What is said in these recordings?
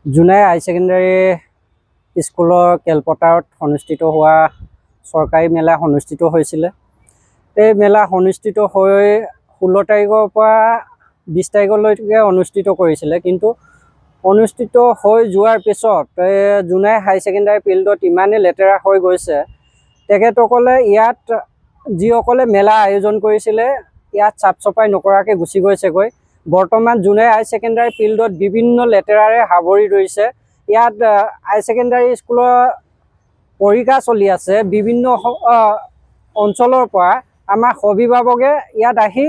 জোনাই হাই secondary স্কুলৰ খেলপথাৰত অনুষ্ঠিত হোৱা চৰকাৰী মেলা অনুষ্ঠিত হৈছিলে। এই মেলা অনুষ্ঠিত হৈ 16 তাৰিখৰ পৰা 20 তাৰিখলৈকে অনুষ্ঠিত কৰিছিলে। কিন্তু অনুষ্ঠিত হৈ যোৱাৰ পিছত জোনাই হাই ছেকেণ্ডাৰী ফিল্ডত ইমানেই লেতেৰা হৈ গৈছে, তেখেতসকলে ইয়াত যিসকলে মেলা আয়োজন কৰিছিলে ইয়াত চাফ চাফাই নকৰাকৈ গুচি গৈছেগৈ। বৰ্তমান জোনাই হাই ছেকেণ্ডাৰী ফিল্ডত বিভিন্ন লেতেৰাৰে আৱৰি ধৰিছে। ইয়াত হাই ছেকেণ্ডাৰী স্কুলৰ পৰীক্ষা চলি আছে। বিভিন্ন অঞ্চলৰ পৰা আমাৰ অভিভাৱকে ইয়াত আহি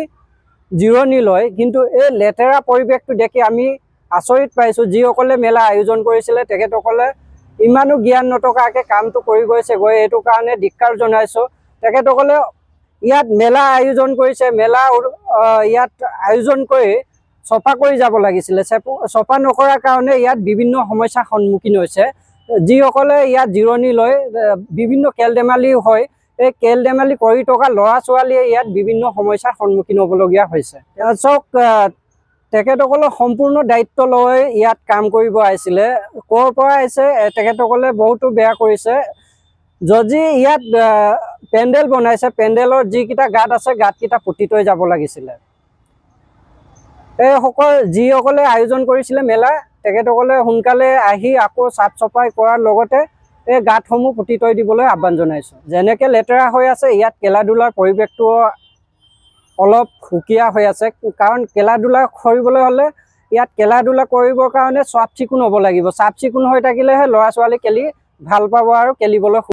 জিৰণি লয়, কিন্তু এই লেতেৰা পৰিৱেশটো দেখি আমি আচৰিত পাইছোঁ। যিসকলে মেলা আয়োজন কৰিছিলে তেখেতসকলে ইমানো জ্ঞান নথকাকৈ কামটো কৰি গৈছেগৈ। এইটো কাৰণে ধিক্কাৰ জনাইছোঁ। তেখেতসকলে ইয়াত মেলা আয়োজন কৰিছে, মেলা ইয়াত আয়োজন কৰি চফা কৰি যাব লাগিছিলে। চফা নকৰাৰ কাৰণে ইয়াত বিভিন্ন সমস্যাৰ সন্মুখীন হৈছে। যিসকলে ইয়াত জিৰণি লয়, বিভিন্ন খেল ধেমালি হয়, এই খেল ধেমালি কৰি থকা ল'ৰা ছোৱালীয়ে ইয়াত বিভিন্ন সমস্যাৰ সন্মুখীন হ'বলগীয়া হৈছে। চাওক, তেখেতসকলে সম্পূৰ্ণ দায়িত্ব লৈ ইয়াত কাম কৰিব আহিছিলে। ক'ৰ পৰা আহিছে তেখেতসকলে বহুতো বেয়া কৰিছে। যদি ইয়াত পেণ্ডেল বনাইছে, পেণ্ডেলৰ যিকেইটা গাঁত আছে গাঁতকেইটা পুতি থৈ যাব লাগিছিলে। যিসকলে আয়োজন কৰিছিলে মেলা, তেখেতসকলে সোনকালে আহি আকৌ চাফ চাফাই কৰাৰ লগতে এই গাঁতসমূহ পুতি থৈ দিবলৈ আহ্বান জনাইছোঁ। যেনেকৈ লেতেৰা হৈ আছে, ইয়াত খেলা ধূলাৰ পৰিৱেশটো অলপ সুকীয়া হৈ আছে। কাৰণ খেলা ধূলা কৰিবলৈ হ'লে ইয়াত খেলা ধূলা কৰিবৰ কাৰণে চাফ চিকুণ হ'ব লাগিব। চাফ চিকুণ হৈ থাকিলেহে ল'ৰা ছোৱালী খেলি ভাল পাব আৰু খেলিবলৈ